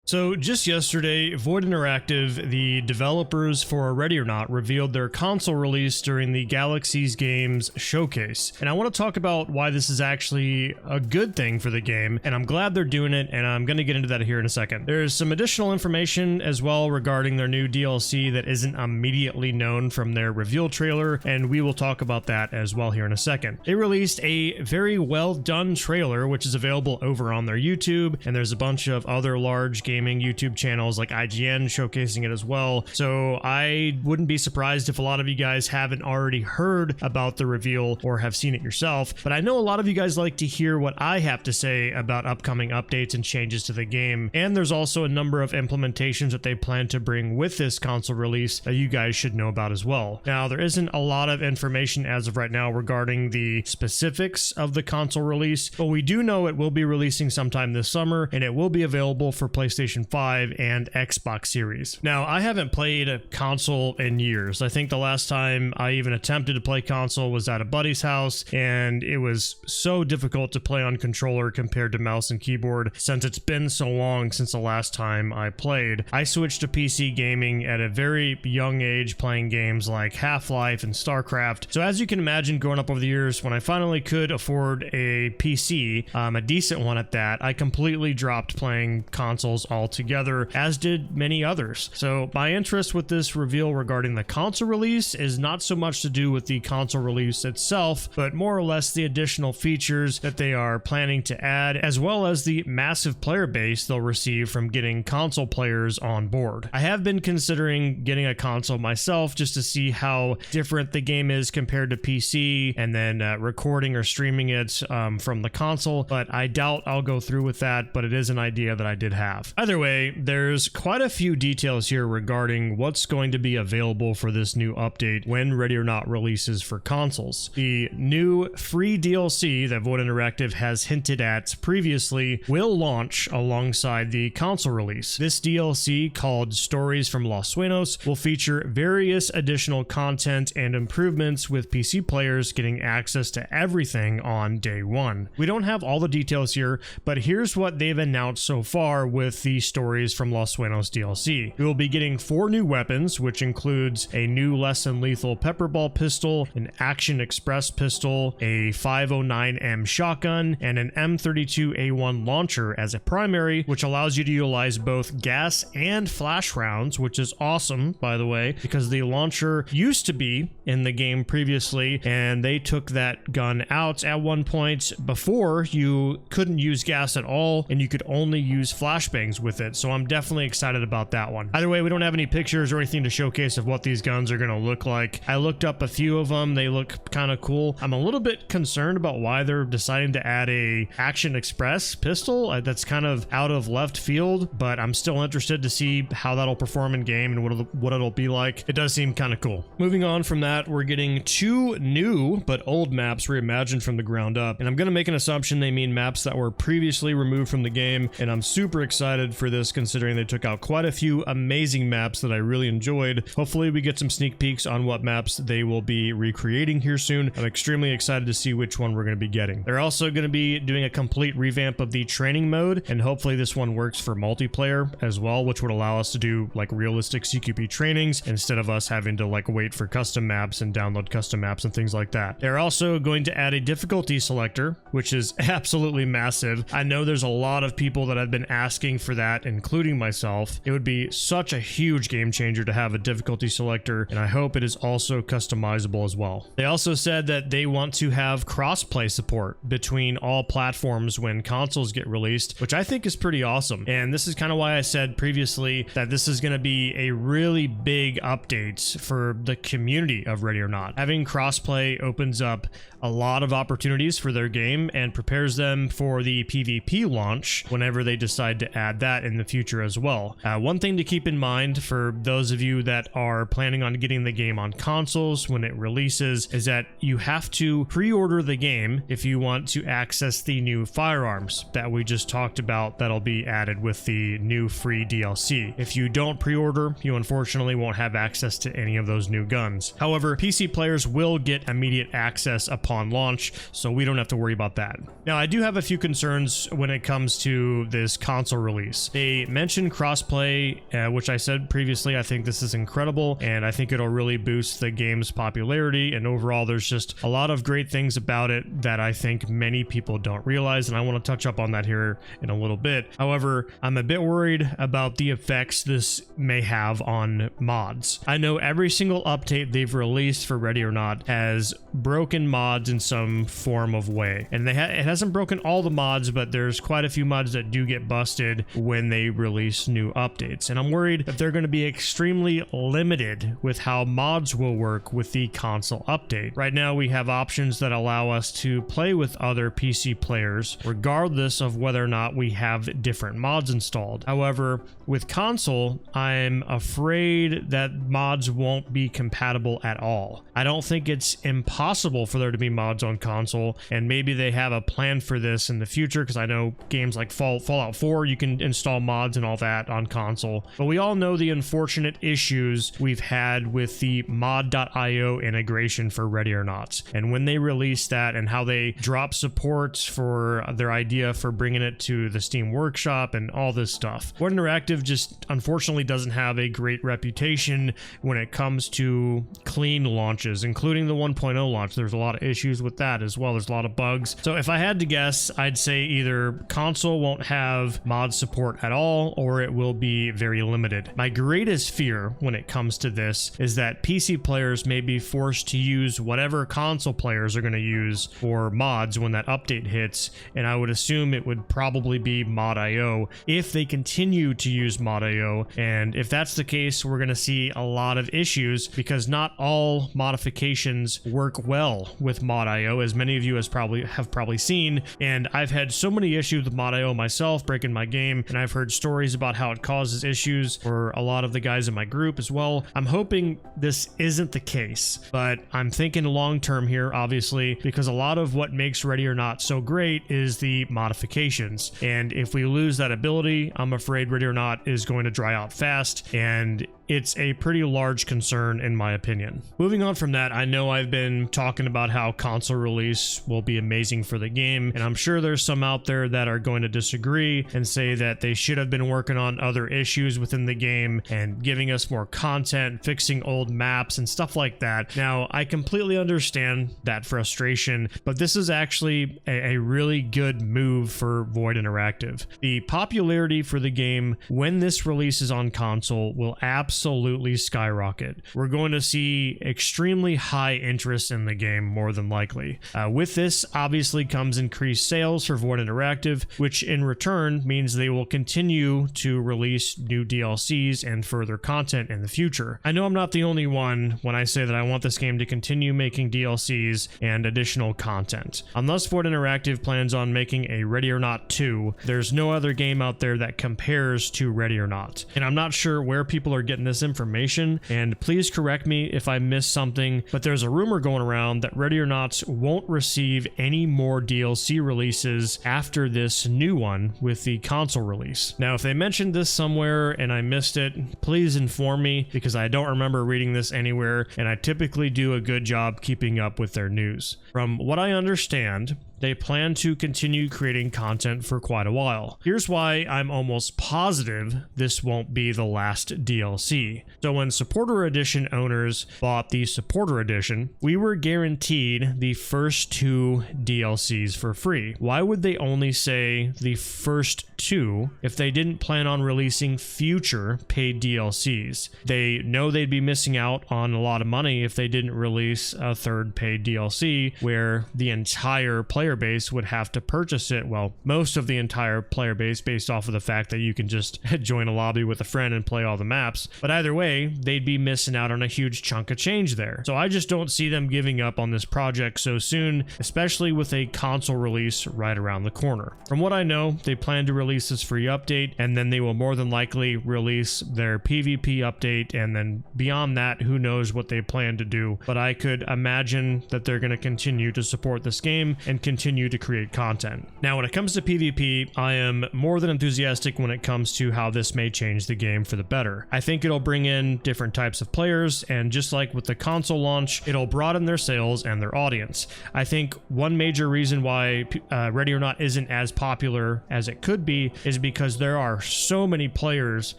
So just yesterday, Void Interactive, the developers for Ready or Not, revealed their console release during the Galaxy's Games showcase. And I want to talk about why this is actually a good thing for the game, and I'm glad they're doing it, and I'm going to get into that here in a second. There's some additional information as well regarding their new DLC that isn't immediately known from their reveal trailer, and we will talk about that as well here in a second. They released a very well done trailer, which is available over on their YouTube, and there's a bunch of other large gaming YouTube channels like IGN showcasing it as well. So I wouldn't be surprised if a lot of you guys haven't already heard about the reveal or have seen it yourself, but I know a lot of you guys like to hear what I have to say about upcoming updates and changes to the game, and there's also a number of implementations that they plan to bring with this console release that you guys should know about as well. Now, there isn't a lot of information as of right now regarding the specifics of the console release, but we do know it will be releasing sometime this summer, and it will be available for PlayStation 5 and Xbox Series. Now, I haven't played a console in years. I think the last time I even attempted to play console was at a buddy's house, and it was so difficult to play on controller compared to mouse and keyboard since it's been so long since the last time I played. I switched to PC gaming at a very young age, playing games like Half-Life and StarCraft. So as you can imagine, growing up over the years, when I finally could afford a PC, a decent one at that, I completely dropped playing consoles altogether, as did many others. So my interest with this reveal regarding the console release is not so much to do with the console release itself, but more or less the additional features that they are planning to add, as well as the massive player base they'll receive from getting console players on board. I have been considering getting a console myself just to see how different the game is compared to PC, and then recording or streaming it from the console, but I doubt I'll go through with that, but it is an idea that I did have. Either way, there's quite a few details here regarding what's going to be available for this new update when Ready or Not releases for consoles. The new free DLC that Void Interactive has hinted at previously will launch alongside the console release. This DLC, called Stories from Los Sueños, will feature various additional content and improvements, with PC players getting access to everything on day one. We don't have all the details here, but here's what they've announced so far with the Stories from Los Sueños DLC. We will be getting 4 new weapons, which includes a new less than lethal pepperball pistol, an Action Express pistol, a 509M shotgun, and an M32A1 launcher as a primary, which allows you to utilize both gas and flash rounds, which is awesome, by the way, because the launcher used to be in the game previously, and they took that gun out at one point. Before, you couldn't use gas at all, and you could only use flashbangs with it, so I'm definitely excited about that one. Either way, we don't have any pictures or anything to showcase of what these guns are going to look like. I looked up a few of them. They look kind of cool. I'm a little bit concerned about why they're deciding to add a Action Express pistol. That's kind of out of left field, but I'm still interested to see how that'll perform in game and what it'll be like. It does seem kind of cool. Moving on from that, we're getting 2 new but old maps reimagined from the ground up, and I'm going to make an assumption they mean maps that were previously removed from the game, and I'm super excited for this considering they took out quite a few amazing maps that I really enjoyed. Hopefully we get some sneak peeks on what maps they will be recreating here soon. I'm extremely excited to see which one we're going to be getting. They're also going to be doing a complete revamp of the training mode, and hopefully this one works for multiplayer as well, which would allow us to do like realistic CQB trainings instead of us having to like wait for custom maps and download custom maps and things like that. They're also going to add a difficulty selector, which is absolutely massive. I know there's a lot of people that have been asking for that, including myself. It would be such a huge game changer to have a difficulty selector, and I hope it is also customizable as well. They also said that they want to have cross-play support between all platforms when consoles get released, which I think is pretty awesome. And this is kind of why I said previously that this is going to be a really big update for the community of Ready or Not. Having crossplay opens up a lot of opportunities for their game and prepares them for the PvP launch whenever they decide to add that in the future as well. One thing to keep in mind for those of you that are planning on getting the game on consoles when it releases is that you have to pre-order the game if you want to access the new firearms that we just talked about that'll be added with the new free DLC. If you don't pre-order, you unfortunately won't have access to any of those new guns. However, PC players will get immediate access upon launch, so we don't have to worry about that. Now, I do have a few concerns when it comes to this console release. this. They mentioned crossplay, which I said previously, I think this is incredible, and I think it'll really boost the game's popularity, and overall there's just a lot of great things about it that I think many people don't realize, and I want to touch up on that here in a little bit. However, I'm a bit worried about the effects this may have on mods. I know every single update they've released for Ready or Not has broken mods in some form of way, and it hasn't broken all the mods, but there's quite a few mods that do get busted when they release new updates, and I'm worried that they're going to be extremely limited with how mods will work with the console update. Right now we have options that allow us to play with other PC players regardless of whether or not we have different mods installed. However, with console, I'm afraid that mods won't be compatible at all. I don't think it's impossible for there to be mods on console, and maybe they have a plan for this in the future, because I know games like Fallout 4, you can install mods and all that on console, but we all know the unfortunate issues we've had with the mod.io integration for Ready or Not, and when they released that and how they dropped support for their idea for bringing it to the Steam Workshop and all this stuff. Void Interactive just unfortunately doesn't have a great reputation when it comes to clean launches, including the 1.0 launch. There's a lot of issues with that as well. There's a lot of bugs. So if I had to guess, I'd say either console won't have mod support at all, or it will be very limited. My greatest fear when it comes to this is that PC players may be forced to use whatever console players are going to use for mods when that update hits, and I would assume it would probably be mod.io if they continue to use mod.io, and if that's the case, we're going to see a lot of issues, because not all modifications work well with mod.io, as many of you have probably seen, and I've had so many issues with mod.io myself, breaking my game, and I've heard stories about how it causes issues for a lot of the guys in my group as well. I'm hoping this isn't the case, but I'm thinking long term here, obviously, because a lot of what makes Ready or Not so great is the modifications, and if we lose that ability, I'm afraid Ready or Not is going to dry out fast, and it's a pretty large concern in my opinion. Moving on from that, I know I've been talking about how console release will be amazing for the game, and I'm sure there's some out there that are going to disagree and say that they should have been working on other issues within the game and giving us more content, fixing old maps and stuff like that. Now, I completely understand that frustration, but this is actually a really good move for Void Interactive. The popularity for the game when this releases on console will absolutely skyrocket. We're going to see extremely high interest in the game, more than likely. With this obviously comes increased sales for Void Interactive, which in return means they will continue to release new DLCs and further content in the future. I know I'm not the only one when I say that I want this game to continue making DLCs and additional content. Unless Void Interactive plans on making a Ready or Not 2, there's no other game out there that compares to Ready or Not. And I'm not sure where people are getting this information, and please correct me if I missed something, but there's a rumor going around that Ready or Not won't receive any more DLC releases after this new one with the console release. Now, if they mentioned this somewhere and I missed it, please inform me, because I don't remember reading this anywhere, and I typically do a good job keeping up with their news. From what I understand, they plan to continue creating content for quite a while. Here's why I'm almost positive this won't be the last DLC. So when Supporter Edition owners bought the Supporter Edition, we were guaranteed the first 2 DLCs for free. Why would they only say the first 2 if they didn't plan on releasing future paid DLCs? They know they'd be missing out on a lot of money if they didn't release a third paid DLC where the entire player base would have to purchase it. Well, most of the entire player base, based off of the fact that you can just join a lobby with a friend and play all the maps. But either way, they'd be missing out on a huge chunk of change there. So I just don't see them giving up on this project so soon, especially with a console release right around the corner. From what I know, they plan to release this free update, and then they will more than likely release their PvP update, and then beyond that, who knows what they plan to do. But I could imagine that they're going to continue to support this game and continue continue to create content. Now, when it comes to PvP, I am more than enthusiastic when it comes to how this may change the game for the better. I think it'll bring in different types of players, and just like with the console launch, it'll broaden their sales and their audience. I think one major reason why Ready or Not isn't as popular as it could be is because there are so many players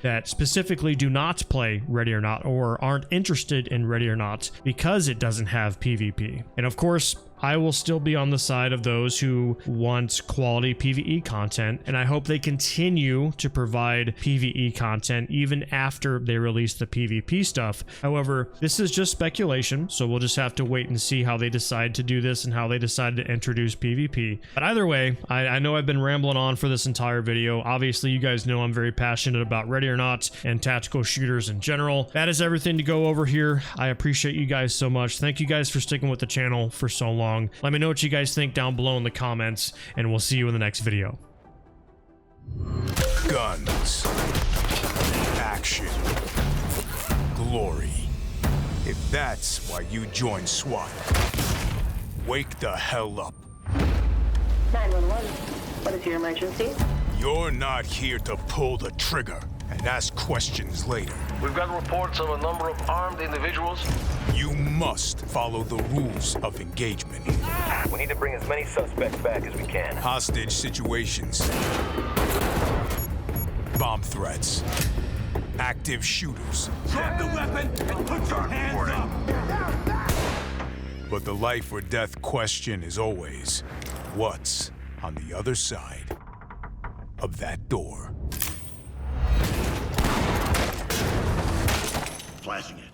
that specifically do not play Ready or Not or aren't interested in Ready or Not because it doesn't have PvP. And of course, I will still be on the side of those who want quality PvE content, and I hope they continue to provide PvE content even after they release the PvP stuff. However, this is just speculation, so we'll just have to wait and see how they decide to do this and how they decide to introduce PvP. But either way, I know I've been rambling on for this entire video. Obviously, you guys know I'm very passionate about Ready or Not and tactical shooters in general. That is everything to go over here. I appreciate you guys so much. Thank you guys for sticking with the channel for so long. Let me know what you guys think down below in the comments, and we'll see you in the next video. Guns, action, glory. If that's why you joined SWAT, wake the hell up. 911, what is your emergency? You're not here to pull the trigger and ask questions later. We've got reports of a number of armed individuals. You must follow the rules of engagement. We need to bring as many suspects back as we can. Hostage situations, bomb threats, active shooters. Drop the weapon and put your hands up! But the life or death question is always, what's on the other side of that door? Flashing it.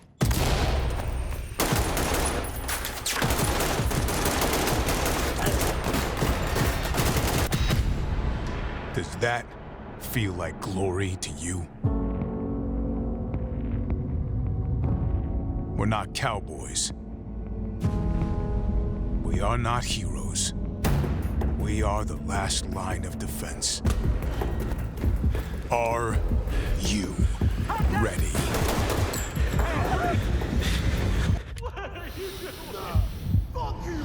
Does that feel like glory to you? We're not cowboys. We are not heroes. We are the last line of defense. Are you ready? Fuck you!